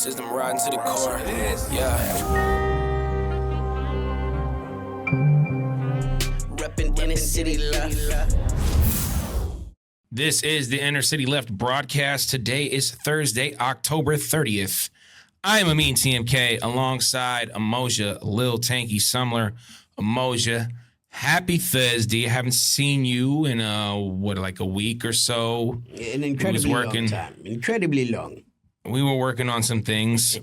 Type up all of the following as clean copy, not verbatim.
System riding to the core. Yeah. Reppin' inner city left. This is the Inner City Left broadcast. Today is Thursday, October 30th. I am Amin TMK alongside Amoja, Lil Tanky Sumler. Amoja, happy Thursday. I haven't seen you in a week or so. An incredibly long time. Incredibly long. We were working on some things.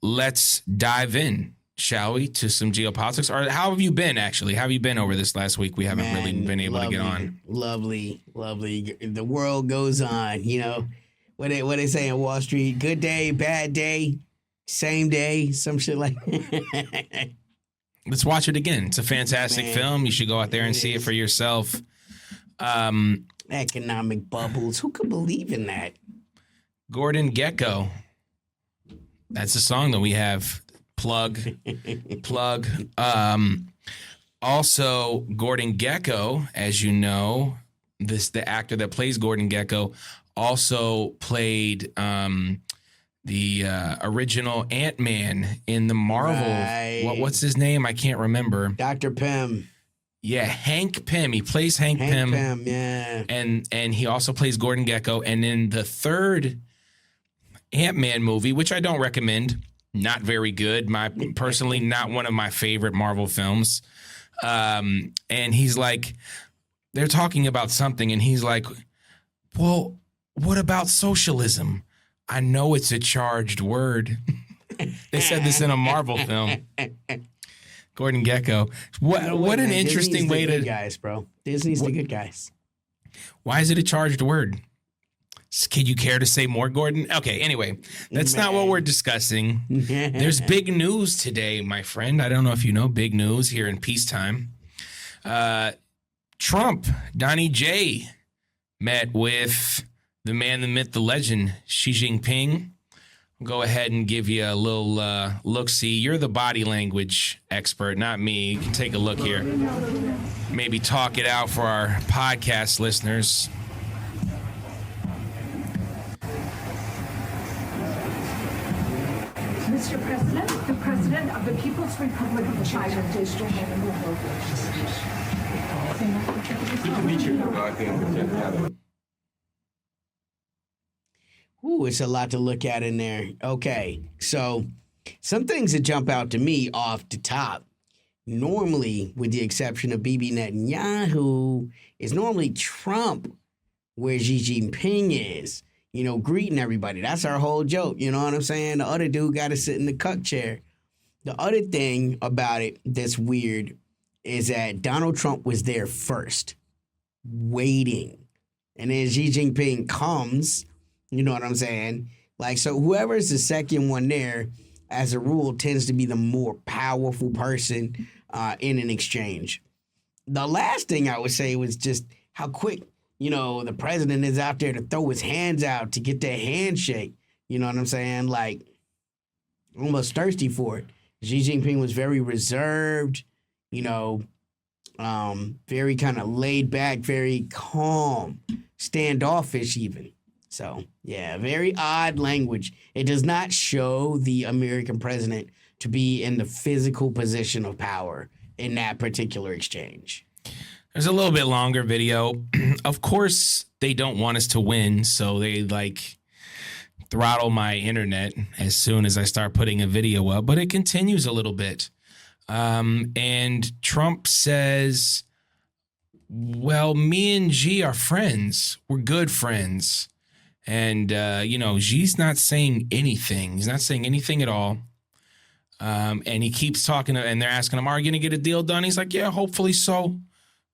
Let's dive in, shall we, to some geopolitics? Or how have you been, actually? How have you been over this last week? We haven't really been able to get on. Lovely. The world goes on, you know. What they say on Wall Street, good day, bad day, same day, some shit like that. Let's watch it again. It's a fantastic film. You should go out there and see it for yourself. Economic bubbles. Who could believe in that? Gordon Gekko. That's a song that we have. Plug. Also, Gordon Gekko, as you know, the actor that plays Gordon Gekko also played the original Ant-Man in the Marvel. Right. What's his name? I can't remember. Dr. Pym. Yeah, Hank Pym. He plays Hank Pym. Yeah. And he also plays Gordon Gekko. And in the third Ant-Man movie, which I don't recommend, not very good. Personally, not one of my favorite Marvel films. And he's like, they're talking about something, and he's like, well, what about socialism? I know it's a charged word. They said this in a Marvel film. Gordon Gekko. What an interesting way to... guys, bro. Disney's the good guys. Why is it a charged word? Can you care to say more, Gordon? Okay, anyway, that's not what we're discussing. There's big news today, my friend. I don't know if you know, big news here in peacetime. Trump, Donnie J, met with the man, the myth, the legend, Xi Jinping. I'll go ahead and give you a little look-see. You're the body language expert, not me. You can take a look here. Maybe talk it out for our podcast listeners. Mr. President, the President of the People's Republic of China. Ooh, it's a lot to look at in there. Okay, so some things that jump out to me off the top. Normally, with the exception of Bibi Netanyahu, is normally Trump where Xi Jinping is. You know, greeting everybody. That's our whole joke. You know what I'm saying? The other dude got to sit in the cuck chair. The other thing about it that's weird is that Donald Trump was there first, waiting. And then Xi Jinping comes, you know what I'm saying? Like, so whoever's the second one there, as a rule, tends to be the more powerful person in an exchange. The last thing I would say was just how quick, you know, the president is out there to throw his hands out to get that handshake. You know what I'm saying? Like, almost thirsty for it. Xi Jinping was very reserved, you know, very kind of laid back, very calm, standoffish even. So, yeah, very odd language. It does not show the American president to be in the physical position of power in that particular exchange. There's a little bit longer video. Of course, they don't want us to win, so they throttle my internet as soon as I start putting a video up, but it continues a little bit. And Trump says, well, me and Xi are friends. We're good friends. And, you know, Xi's not saying anything. He's not saying anything at all. And he keeps talking, and they're asking him, are you going to get a deal done? He's like, yeah, hopefully so.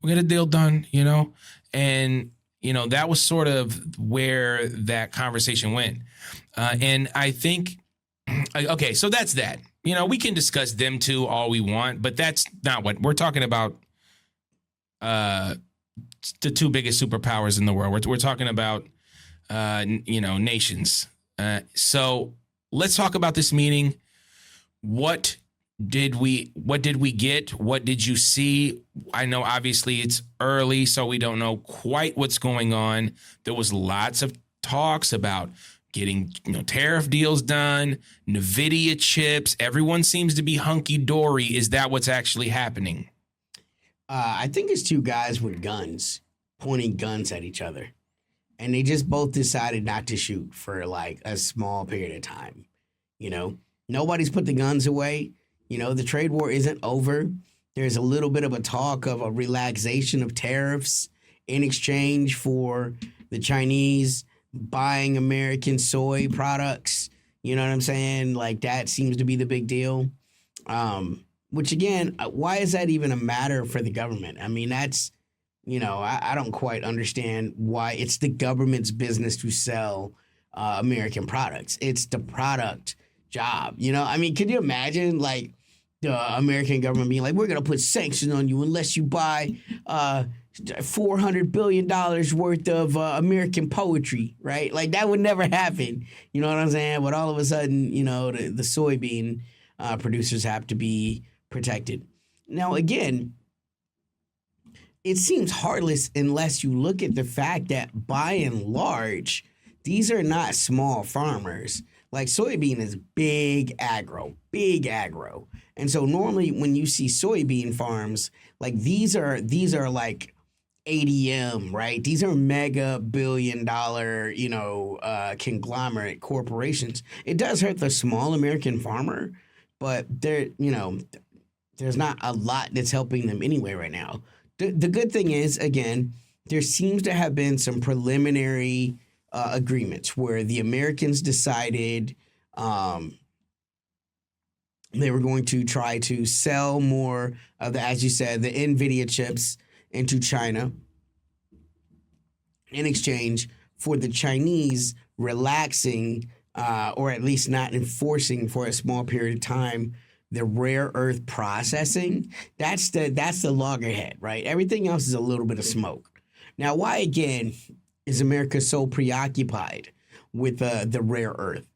We'll get a deal done, you know? And, you know, that was sort of where that conversation went. And I think, okay, so that's that. You know, we can discuss them two all we want, but that's not what we're talking about. The two biggest superpowers in the world. We're talking about, you know, nations. So let's talk about this meeting. What did we get? What did you see? I know obviously it's early, so we don't know quite what's going on. There was lots of talks about getting tariff deals done, NVIDIA chips. Everyone seems to be hunky-dory. Is that what's actually happening? I think it's two guys with guns pointing guns at each other. And they just both decided not to shoot for like a small period of time. Nobody's put the guns away. The trade war isn't over. There's a little bit of a talk of a relaxation of tariffs in exchange for the Chinese buying American soy products. You know what I'm saying? Like that seems to be the big deal. Which again, why is that even a matter for the government? I mean, that's, I don't quite understand why it's the government's business to sell American products. It's the product job. I mean, could you imagine like the American government being like, we're going to put sanctions on you unless you buy $400 billion worth of American poetry, right? Like that would never happen. You know what I'm saying? But all of a sudden, the soybean producers have to be protected. Now, again, it seems heartless unless you look at the fact that by and large, these are not small farmers. Like soybean is big agro. And so normally when you see soybean farms, like these are like ADM, right? These are mega billion-dollar, conglomerate corporations. It does hurt the small American farmer, but there's not a lot that's helping them anyway right now. The good thing is, again, there seems to have been some preliminary agreements where the Americans decided they were going to try to sell more of as you said, the NVIDIA chips into China in exchange for the Chinese relaxing or at least not enforcing for a small period of time the rare earth processing. That's the loggerhead, right? Everything else is a little bit of smoke. Now, why again is America so preoccupied with the rare earth?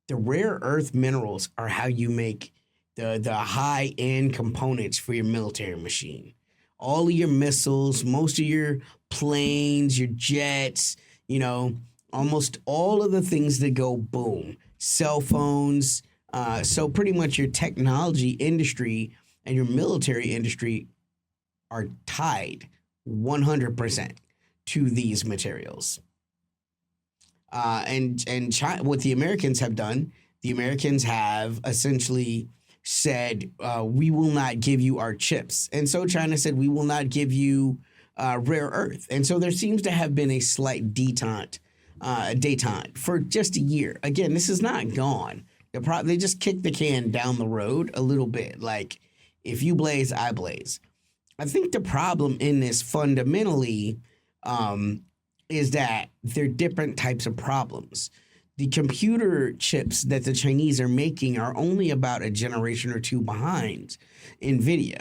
The rare earth minerals are how you make the high-end components for your military machine. All of your missiles, most of your planes, your jets, almost all of the things that go boom. Cell phones. So pretty much your technology industry and your military industry are tied 100% to these materials. And China, what the Americans have done, the Americans have essentially said, we will not give you our chips. And so China said, we will not give you rare earth. And so there seems to have been a slight detente for just a year. Again, this is not gone. They just kick the can down the road a little bit. Like, if you blaze, I blaze. I think the problem in this fundamentally is that they're different types of problems. The computer chips that the Chinese are making are only about a generation or two behind NVIDIA,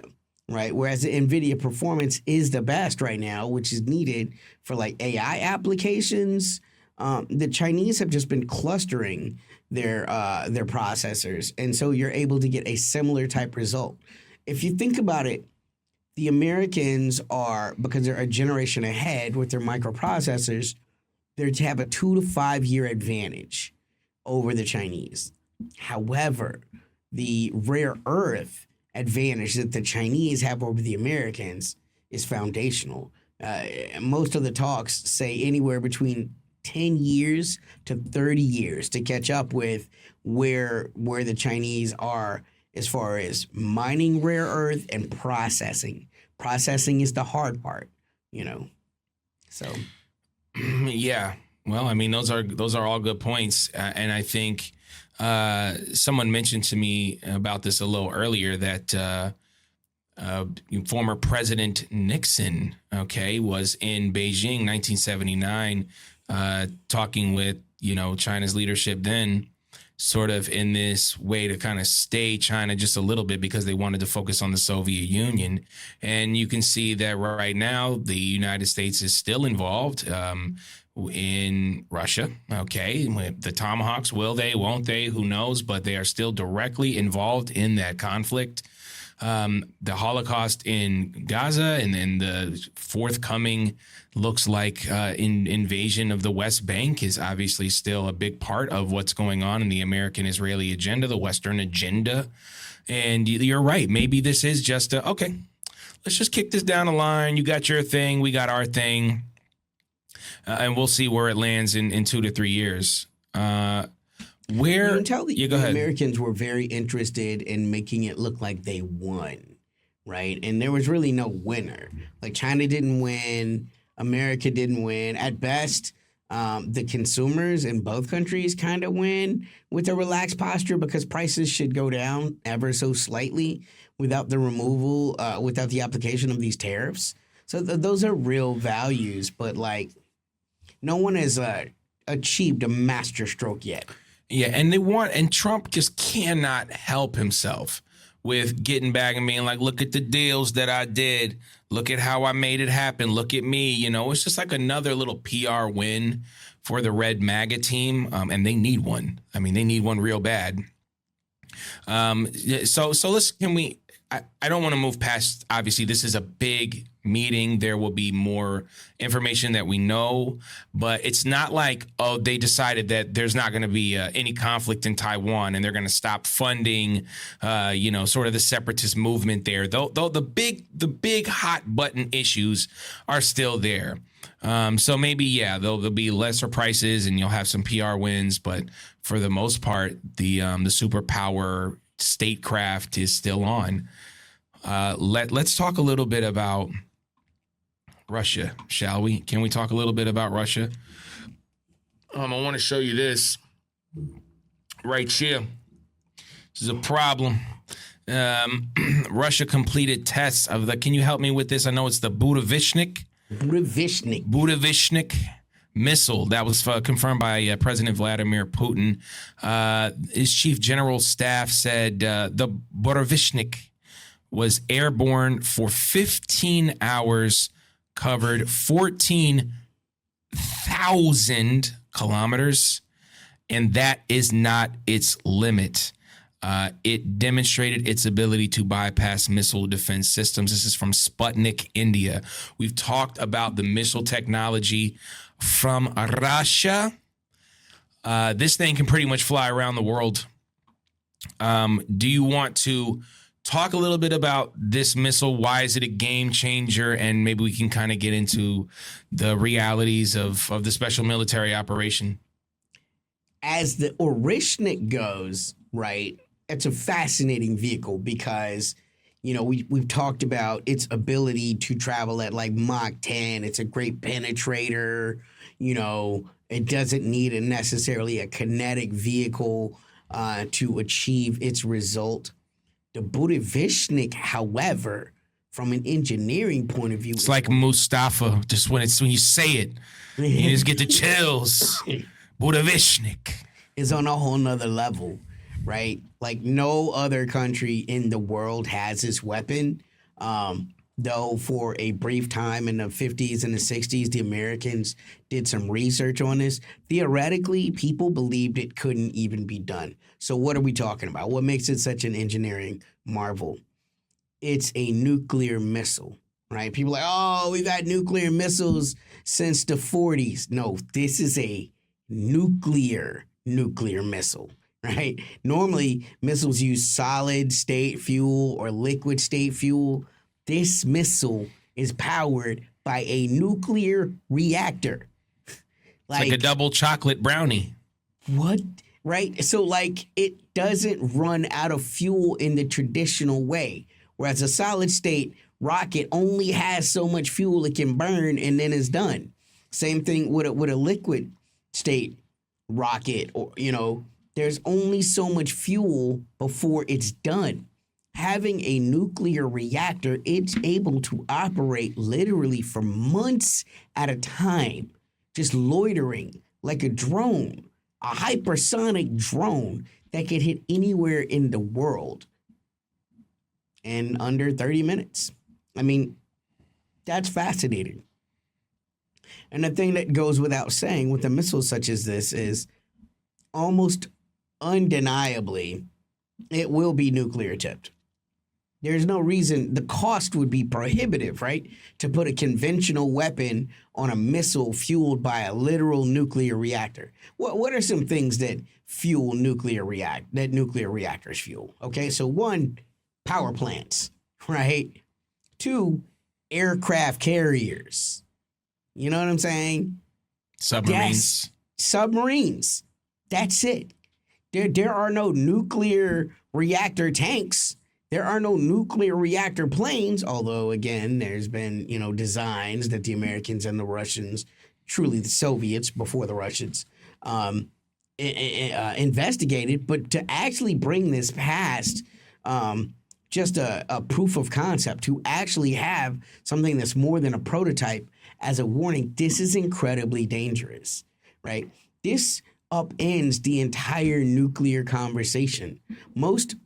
right? Whereas the NVIDIA performance is the best right now, which is needed for like AI applications. The Chinese have just been clustering their processors, and so you're able to get a similar type result. If you think about it, the Americans are, because they're a generation ahead with their microprocessors, they have a 2 to 5 year advantage over the Chinese. However, the rare earth advantage that the Chinese have over the Americans is foundational. Most of the talks say anywhere between 10 years to 30 years to catch up with where the Chinese are as far as mining rare earth and processing. Processing is the hard part, So, yeah. Well, I mean, those are all good points, and I think someone mentioned to me about this a little earlier that former President Nixon, was in Beijing, 1979. Talking with, China's leadership then, sort of in this way to kind of stay China just a little bit because they wanted to focus on the Soviet Union. And you can see that right now the United States is still involved in Russia. The Tomahawks, will they, won't they, who knows? But they are still directly involved in that conflict. the Holocaust in Gaza, and then the forthcoming looks like invasion of the West Bank is obviously still a big part of what's going on in the American-Israeli agenda, the Western agenda. And you're right. Maybe this is just okay, let's just kick this down the line. You got your thing. We got our thing. And we'll see where it lands in 2 to 3 years. Where you can tell the go ahead. Americans were very interested in making it look like they won, right? And there was really no winner. Like China didn't win, America didn't win. At best, the consumers in both countries kind of win with a relaxed posture because prices should go down ever so slightly without the removal, without the application of these tariffs. So those are real values, but like no one has achieved a master stroke yet. Yeah, and Trump just cannot help himself with getting back and being like, look at the deals that I did. Look at how I made it happen. Look at me. You know, it's just like another little PR win for the Red MAGA team. And they need one. I mean, they need one real bad. So I don't want to move past, obviously, this is a big meeting. There will be more information that we know, but it's not like, oh, they decided that there's not going to be any conflict in Taiwan and they're going to stop funding, sort of the separatist movement there. Though the big hot button issues are still there. So maybe, yeah, there'll be lesser prices and you'll have some PR wins, but for the most part, the superpower statecraft is still on. Let's talk a little bit about Russia, shall we? Can we talk a little bit about Russia? I want to show you this right here. This is a problem. Russia completed tests of can you help me with this? I know it's the Budavishnik missile that was confirmed by President Vladimir Putin. His chief general staff said the Budavishnik was airborne for 15 hours, covered 14,000 kilometers, and that is not its limit. It demonstrated its ability to bypass missile defense systems. This is from Sputnik, India. We've talked about the missile technology from Russia. This thing can pretty much fly around the world. Do you want to talk a little bit about this missile? Why is it a game changer? And maybe we can kind of get into the realities of the special military operation. As the Orishnik goes, right, it's a fascinating vehicle because, you know, we've talked about its ability to travel at like Mach 10. It's a great penetrator. You know, it doesn't need necessarily a kinetic vehicle to achieve its result. The Budavishnik, however, from an engineering point of view, it's like Mustafa. Just when you say it, you just get the chills. Budavishnik is on a whole nother level, right? Like no other country in the world has this weapon. Though for a brief time in the 50s and the 60s, the Americans did some research on this. Theoretically, people believed it couldn't even be done. So what are we talking about? What makes it such an engineering marvel? It's a nuclear missile, right? People are like, oh, we've had nuclear missiles since the 40s. No, this is a nuclear missile, right? Normally, missiles use solid state fuel or liquid state fuel. This missile is powered by a nuclear reactor. Like a double chocolate brownie. What? Right? So, like, it doesn't run out of fuel in the traditional way. Whereas a solid state rocket only has so much fuel it can burn and then it's done. Same thing with a liquid state rocket. Or, you know, there's only so much fuel before it's done. Having a nuclear reactor, it's able to operate literally for months at a time, just loitering like a drone, a hypersonic drone that can hit anywhere in the world in under 30 minutes. I mean, that's fascinating. And the thing that goes without saying with a missile such as this is almost undeniably, it will be nuclear tipped. There's no reason. The cost would be prohibitive, right? To put a conventional weapon on a missile fueled by a literal nuclear reactor. What are some things that fuel nuclear reactors fuel? Okay, so one, power plants, right? Two, aircraft carriers. You know what I'm saying? Submarines. Submarines. That's it. There are no nuclear reactor tanks. There are no nuclear reactor planes, although, again, there's been, designs that the Americans and the Russians, truly the Soviets before the Russians, investigated. But to actually bring this past just a proof of concept, to actually have something that's more than a prototype as a warning, this is incredibly dangerous, right? This upends the entire nuclear conversation. Most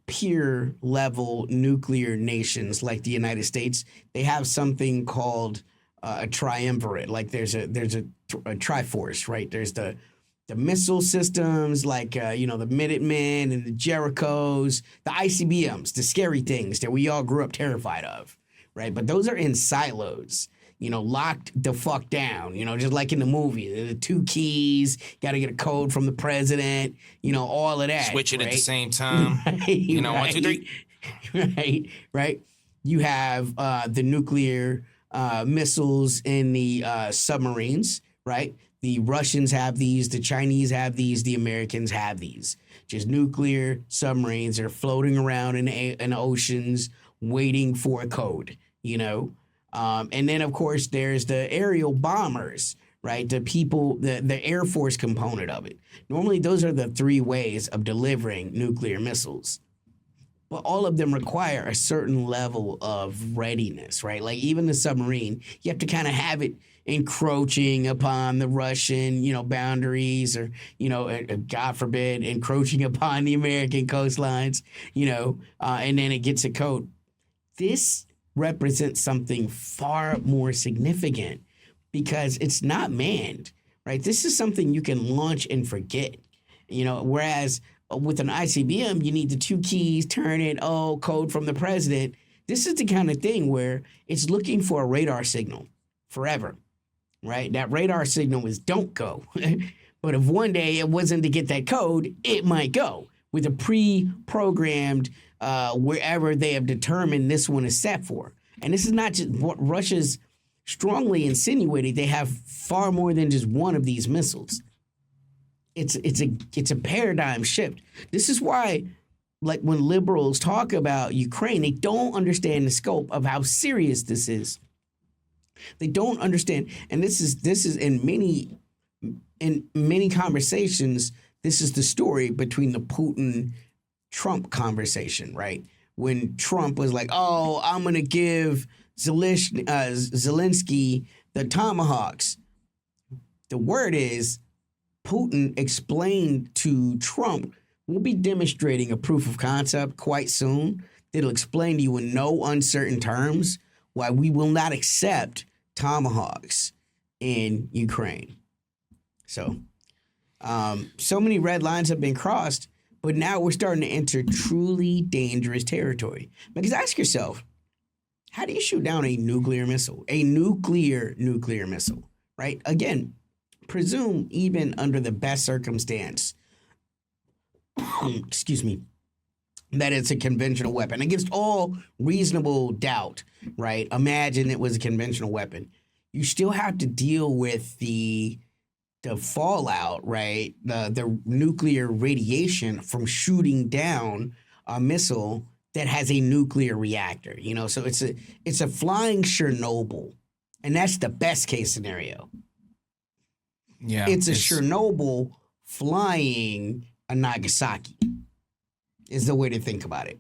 peer level nuclear nations like the United States, they have something called a triumvirate. Like there's a triforce, right? There's the missile systems like the Minutemen and the Jerichos, the ICBMs, the scary things that we all grew up terrified of, right? But those are in silos. Locked the fuck down, just like in the movie. The two keys, got to get a code from the president, all of that. Switch it right? at the same time. Right, 1, 2, 3. Right. You have the nuclear missiles in the submarines, right? The Russians have these, the Chinese have these, the Americans have these. Just nuclear submarines that are floating around in oceans waiting for a code, And then, of course, there's the aerial bombers, right? The Air Force component of it. Normally, those are the three ways of delivering nuclear missiles. But all of them require a certain level of readiness, right? Like even the submarine, you have to kind of have it encroaching upon the Russian, boundaries or, God forbid, encroaching upon the American coastlines, and then it gets a code. This represents something far more significant because it's not manned, right? This is something you can launch and forget, whereas with an ICBM, you need the two keys, turn it, code from the president. This is the kind of thing where it's looking for a radar signal forever, right? That radar signal is don't go. But if one day it wasn't to get that code, it might go with a pre-programmed wherever they have determined this one is set for. And this is not just what Russia's strongly insinuated. They have far more than just one of these missiles. It's a paradigm shift. This is why, like when liberals talk about Ukraine, they don't understand the scope of how serious this is. They don't understand, and this is in many conversations. This is the story between the Putin-Trump conversation, right? When Trump was like, "Oh, I'm gonna give Zelensky the Tomahawks." The word is, Putin explained to Trump, we'll be demonstrating a proof of concept quite soon that'll explain to you in no uncertain terms why we will not accept Tomahawks in Ukraine. So many red lines have been crossed, but now we're starting to enter truly dangerous territory. Because ask yourself, how do you shoot down a nuclear missile? A nuclear missile, right? Again, presume even under the best circumstance, excuse me, that it's a conventional weapon. Against all reasonable doubt, right? Imagine it was a conventional weapon. You still have to deal with the fallout, right? The nuclear radiation from shooting down a missile that has a nuclear reactor. So it's a flying Chernobyl, and that's the best case scenario. Yeah, it's a Chernobyl flying a Nagasaki is the way to think about it.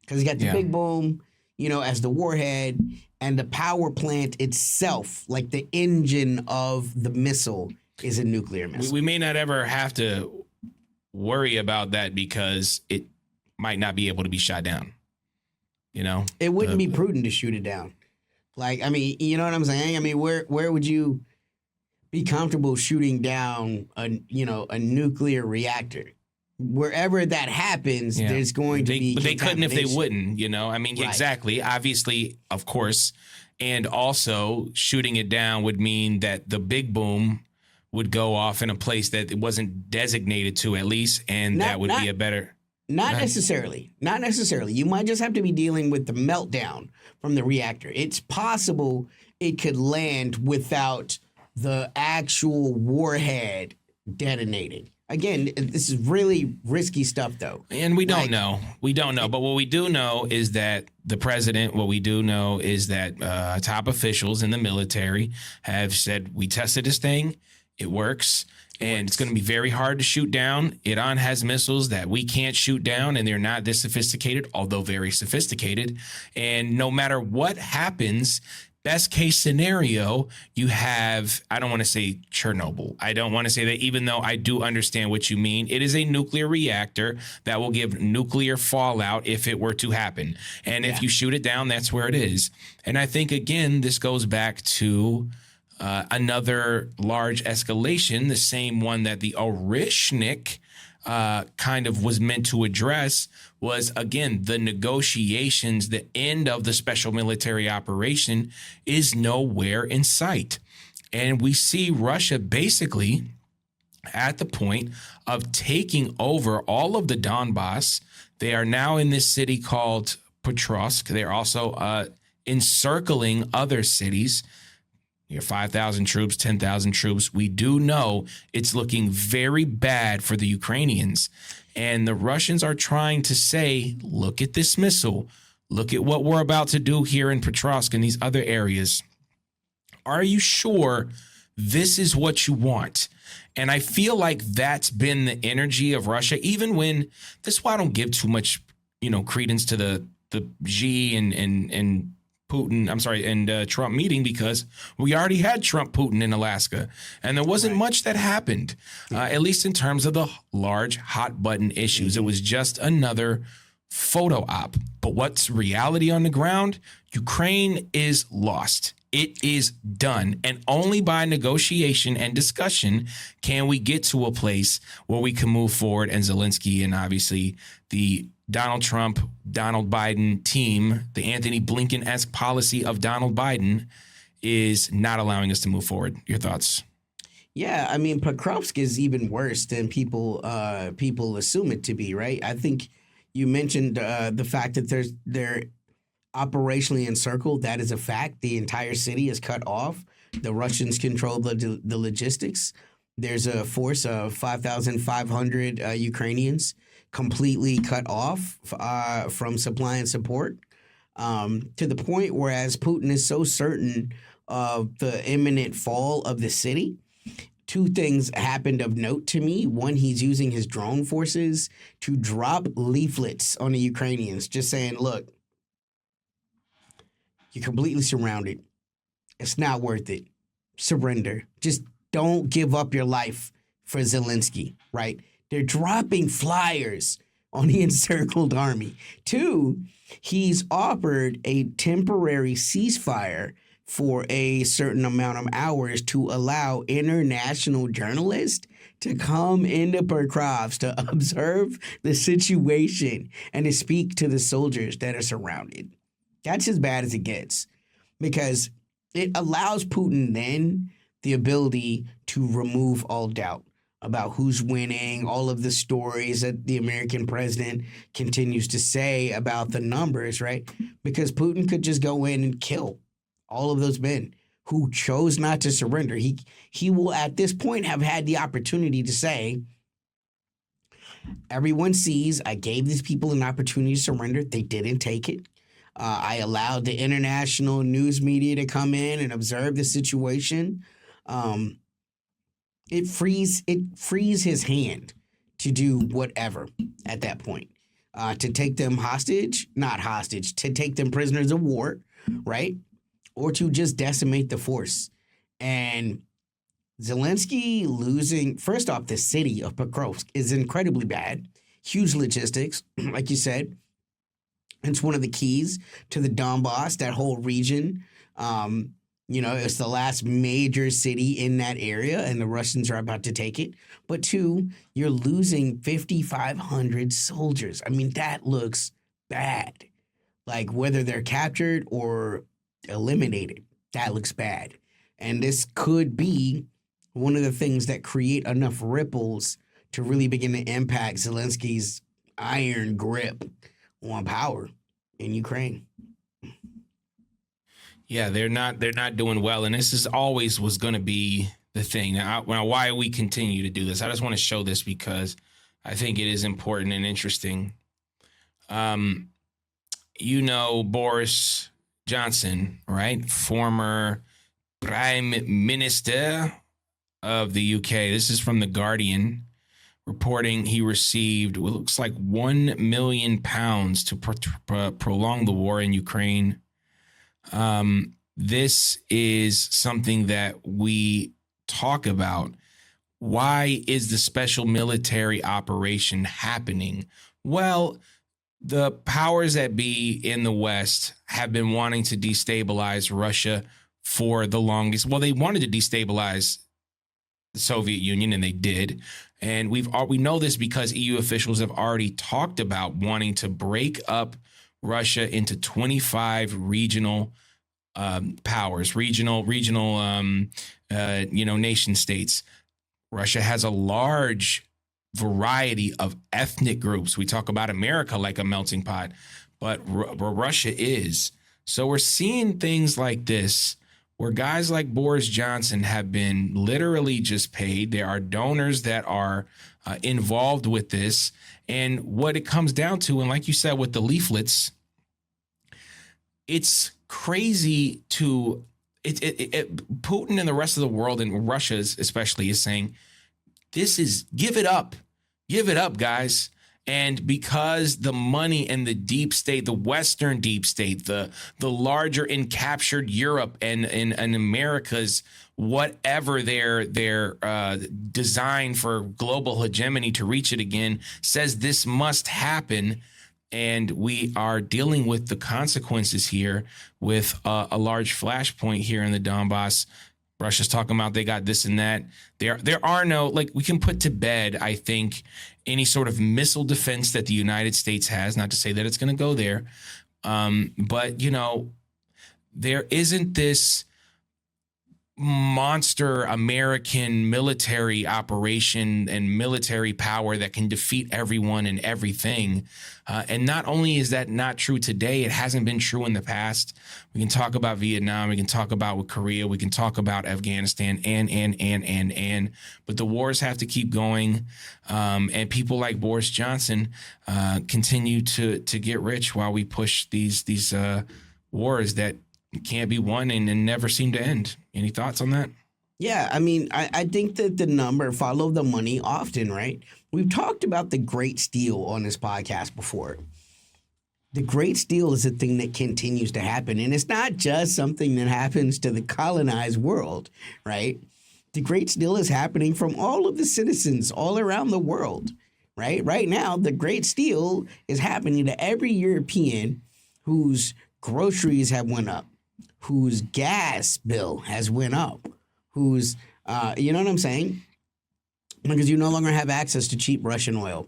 Because you got the big boom, as the warhead, and the power plant itself, like the engine of the missile, is a nuclear missile. We may not ever have to worry about that because it might not be able to be shot down. It wouldn't be prudent to shoot it down. Like, I mean, you know what I'm saying? I mean, where would you be comfortable shooting down a nuclear reactor? wherever that happens, Yeah. there's going to be. But they couldn't if they contamination. wouldn't, you know? I mean, Right. exactly. Obviously, of course. And also, shooting it down would mean that the big boom would go off in a place that it wasn't designated to, at least. And that would be a better. Not necessarily. Not necessarily. You might just have to be dealing with the meltdown from the reactor. It's possible it could land without the actual warhead detonating. Again, this is really risky stuff, though. And we don't know. We don't know. But what we do know is that the president, top officials in the military have said, we tested this thing. It works. And it's going to be very hard to shoot down. Iran has missiles that we can't shoot down, and they're not this sophisticated, although very sophisticated. And no matter what happens, best case scenario, you have, I don't want to say Chernobyl. I don't want to say that, even though I do understand what you mean. It is a nuclear reactor that will give nuclear fallout if it were to happen. And if you shoot it down, that's where it is. And I think, again, this goes back to another large escalation, the same one that the Orishnik kind of was meant to address, was, again, the negotiations. The end of the special military operation is nowhere in sight. And we see Russia basically at the point of taking over all of the Donbass. They are now in this city called Petrovsk. They're also encircling other cities. 5,000 troops, 10,000 troops. We do know it's looking very bad for the Ukrainians. And the Russians are trying to say, look at this missile. Look at what we're about to do here in Petrovsk and these other areas. Are you sure this is what you want? And I feel like that's been the energy of Russia, even when, this is why I don't give too much, credence to the Xi and Putin, and Trump meeting, because we already had Trump Putin in Alaska, and there wasn't much that happened, at least in terms of the large hot button issues. It was just another photo op. But what's reality on the ground? Ukraine is lost. It is done. And only by negotiation and discussion can we get to a place where we can move forward. And Zelensky and obviously the Donald Trump, Donald Biden team, the Anthony Blinken-esque policy of Donald Biden is not allowing us to move forward. Your thoughts? Yeah, I mean, Pokrovsk is even worse than people assume it to be, right? I think you mentioned the fact that they're operationally encircled. That is a fact. The entire city is cut off. The Russians control the logistics. There's a force of 5,500 Ukrainians completely cut off from supply and support, to the point whereas Putin is so certain of the imminent fall of the city. Two things happened of note to me. One, he's using his drone forces to drop leaflets on the Ukrainians, just saying, look, you're completely surrounded. It's not worth it. Surrender. Just don't give up your life for Zelensky, right? They're dropping flyers on the encircled army. Two, he's offered a temporary ceasefire for a certain amount of hours to allow international journalists to come into Pokrovsk to observe the situation and to speak to the soldiers that are surrounded. That's as bad as it gets, because it allows Putin then the ability to remove all doubt about who's winning, all of the stories that the American president continues to say about the numbers, right? Because Putin could just go in and kill all of those men who chose not to surrender. He will at this point have had the opportunity to say, everyone sees I gave these people an opportunity to surrender. They didn't take it. I allowed the international news media to come in and observe the situation. It frees his hand to do whatever at that point. To take them to take them prisoners of war, right? Or to just decimate the force. And Zelensky losing, first off, the city of Pokrovsk is incredibly bad. Huge logistics, like you said. It's one of the keys to the Donbass, that whole region. You know, it's the last major city in that area, and the Russians are about to take it. But two, you're losing 5,500 soldiers. I mean, that looks bad. Like whether they're captured or eliminated, that looks bad. And this could be one of the things that create enough ripples to really begin to impact Zelensky's iron grip on power in Ukraine. Yeah, they're not doing well, and this is always was going to be the thing. Now, why we continue to do this, I just want to show this because I think it is important and interesting. You know Boris Johnson, right? Former Prime Minister of the UK. This is from The Guardian, reporting he received what looks like £1 million to prolong the war in Ukraine. This is something that we talk about. Why is the special military operation happening? Well, the powers that be in the West have been wanting to destabilize Russia for the longest. Well, they wanted to destabilize the Soviet Union, and they did. And we know this because EU officials have already talked about wanting to break up Russia into 25 regional powers, regional nation states. Russia has a large variety of ethnic groups. We talk about America like a melting pot, but Russia is. So we're seeing things like this where guys like Boris Johnson have been literally just paid. There are donors that are involved with this. And what it comes down to, and like you said with the leaflets, it's crazy to Putin and the rest of the world, and Russia especially, is saying, this is give it up, guys. And because the money and the deep state, the Western deep state, the larger encaptured Europe and America's whatever their design for global hegemony to reach it again, says this must happen. And we are dealing with the consequences here with a large flashpoint here in the Donbass. Russia's talking about they got this and that. There are no, like, we can put to bed, I think, any sort of missile defense that the United States has. Not to say that it's going to go there. But, you know, there isn't this monster American military operation and military power that can defeat everyone and everything. And not only is that not true today, it hasn't been true in the past. We can talk about Vietnam, we can talk about with Korea, we can talk about Afghanistan, but the wars have to keep going. And people like Boris Johnson continue to get rich while we push these wars that can't be won and never seem to end. Any thoughts on that? Yeah, I mean, I think that the number follow the money often, right? We've talked about the Great Steal on this podcast before. The Great Steal is a thing that continues to happen, and it's not just something that happens to the colonized world, right? The Great Steal is happening from all of the citizens all around the world, right? Right now, the Great Steal is happening to every European whose groceries have went up, whose gas bill has went up, whose, you know what I'm saying? Because you no longer have access to cheap Russian oil.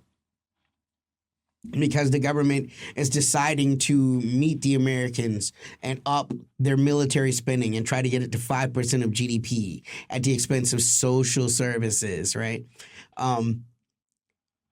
Because the government is deciding to meet the Americans and up their military spending and try to get it to 5% of GDP at the expense of social services, right?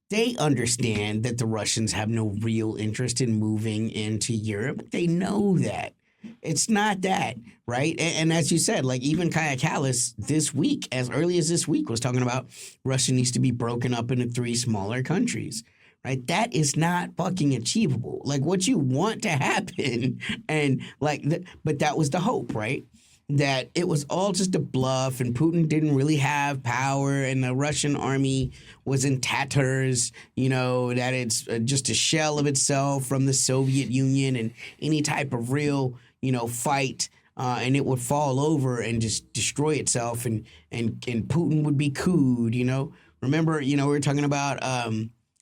They understand that the Russians have no real interest in moving into Europe. They know that. It's not that, right? And as you said, like even Kaya Kallas this week, as early as this week, was talking about Russia needs to be broken up into 3 smaller countries, right? That is not fucking achievable. Like what you want to happen, and like, but that was the hope, right? That it was all just a bluff, and Putin didn't really have power, and the Russian army was in tatters, you know, that it's just a shell of itself from the Soviet Union, and any type of real, you know, fight, and it would fall over and just destroy itself, and Putin would be cooed, you know. Remember, you know, we were talking about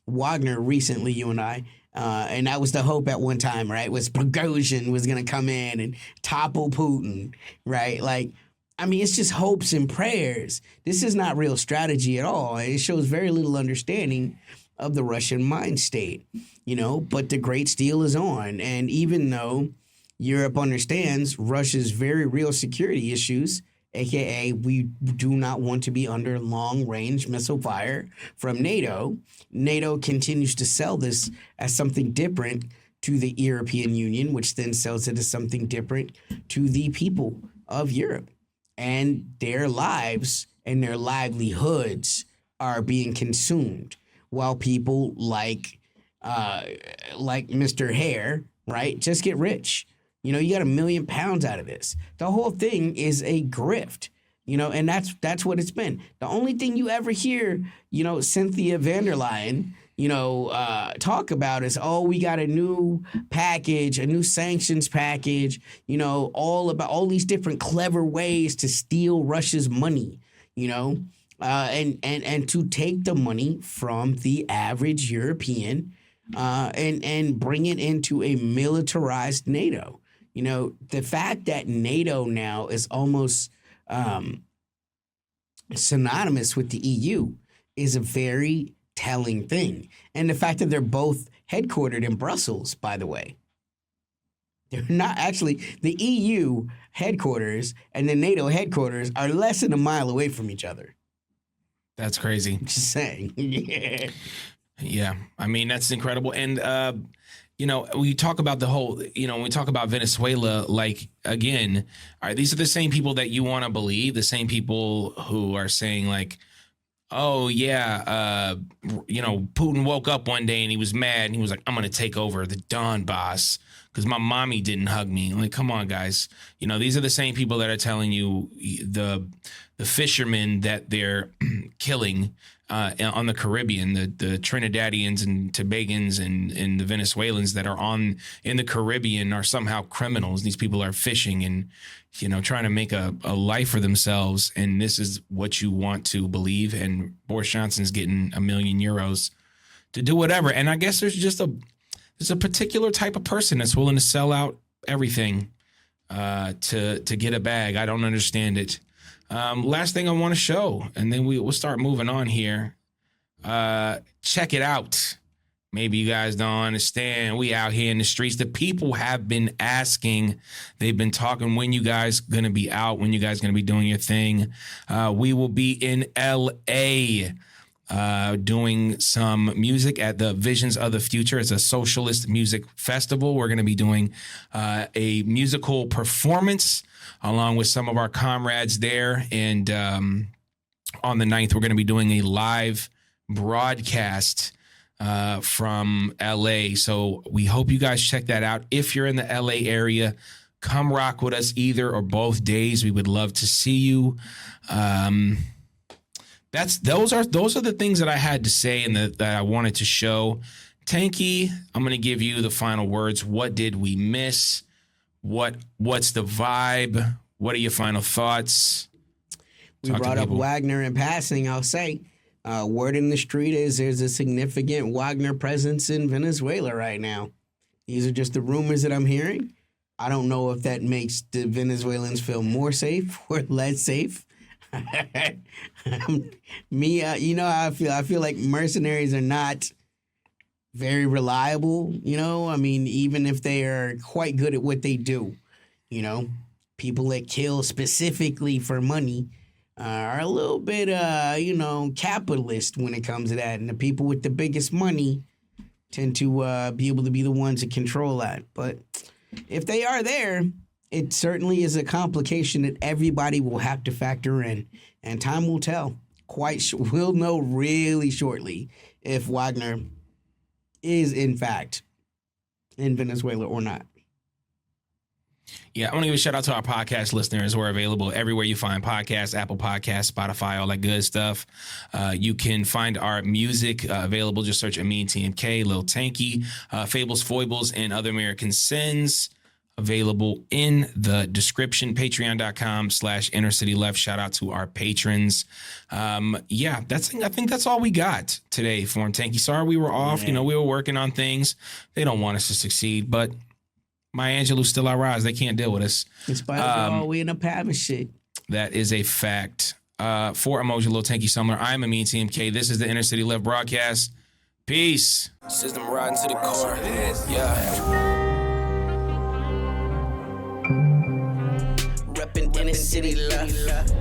Wagner recently, you and I, And that was the hope at one time, right? Was Prigozhin was going to come in and topple Putin, right? Like, I mean, it's just hopes and prayers. This is not real strategy at all. It shows very little understanding of the Russian mind state, but the Great Steal is on. And even though Europe understands Russia's very real security issues, AKA we do not want to be under long-range missile fire from NATO, NATO continues to sell this as something different to the European Union, which then sells it as something different to the people of Europe. And their lives and their livelihoods are being consumed while people like Mr. Hare, right, just get rich. You got £1 million out of this. The whole thing is a grift, and that's what it's been. The only thing you ever hear, Cynthia van der Leyen, talk about is, we got a new package, a new sanctions package, all about all these different clever ways to steal Russia's money, and to take the money from the average European and bring it into a militarized NATO. The fact that NATO now is almost synonymous with the EU is a very telling thing. And the fact that they're both headquartered in Brussels, by the way. They're not actually, the EU headquarters and the NATO headquarters are less than a mile away from each other. That's crazy. Just saying. Yeah. Yeah. I mean, that's incredible. And, we talk about the whole, when we talk about Venezuela, like, again, all right, these are the same people that you want to believe, the same people who are saying, like, oh, yeah, Putin woke up one day and he was mad and he was like, I'm going to take over the Donbass because my mommy didn't hug me. Like, come on, guys. These are the same people that are telling you the fishermen that they're killing on the Caribbean, the Trinidadians and Tobagans and the Venezuelans that are in the Caribbean are somehow criminals. These people are fishing and, trying to make a life for themselves. And this is what you want to believe. And Boris Johnson's getting €1 million to do whatever. And I guess there's a particular type of person that's willing to sell out everything to get a bag. I don't understand it. Last thing I want to show, and then we'll start moving on here. Check it out. Maybe you guys don't understand. We out here in the streets. The people have been asking. They've been talking, when you guys going to be out, when you guys going to be doing your thing. We will be in L.A. Doing some music at the Visions of the Future. It's a socialist music festival. We're going to be doing a musical performance along with some of our comrades there. And on the 9th, we're going to be doing a live broadcast from LA. So we hope you guys check that out. If you're in the LA area, come rock with us either or both days. We would love to see you. Those are the things that I had to say and that I wanted to show. Tanky, I'm going to give you the final words. What did we miss? What's the vibe? What are your final thoughts? We brought up Wagner in passing. I'll say, word in the street is there's a significant Wagner presence in Venezuela right now. These are just the rumors that I'm hearing. I don't know if that makes the Venezuelans feel more safe or less safe. Me, how I feel. I feel like mercenaries are not very reliable. I mean, even if they are quite good at what they do, people that kill specifically for money are a little bit, capitalist when it comes to that. And the people with the biggest money tend to be able to be the ones that control that. But if they are there, it certainly is a complication that everybody will have to factor in. And time will tell. We'll know really shortly if Wagner is, in fact, in Venezuela or not. Yeah, I want to give a shout out to our podcast listeners. We're available everywhere you find podcasts, Apple Podcasts, Spotify, all that good stuff. You can find our music available. Just search Amin TMK, Lil Tanky, Fables, Foibles, and Other American Sins. available in the description. Patreon.com/InnerCityLeft. Shout out to our patrons. Yeah, I think that's all we got today for Tanky. Sorry we were off. You know, we were working on things. They don't want us to succeed, but Maya Angelou's still our rise. They can't deal with us. In spite of all, we end up having shit. That is a fact. For Amoja, Lil Tanky Summer, I'm Amin TMK. This is the Inner City Left broadcast. Peace. System riding to the core. Yeah. Reppin' inner city left.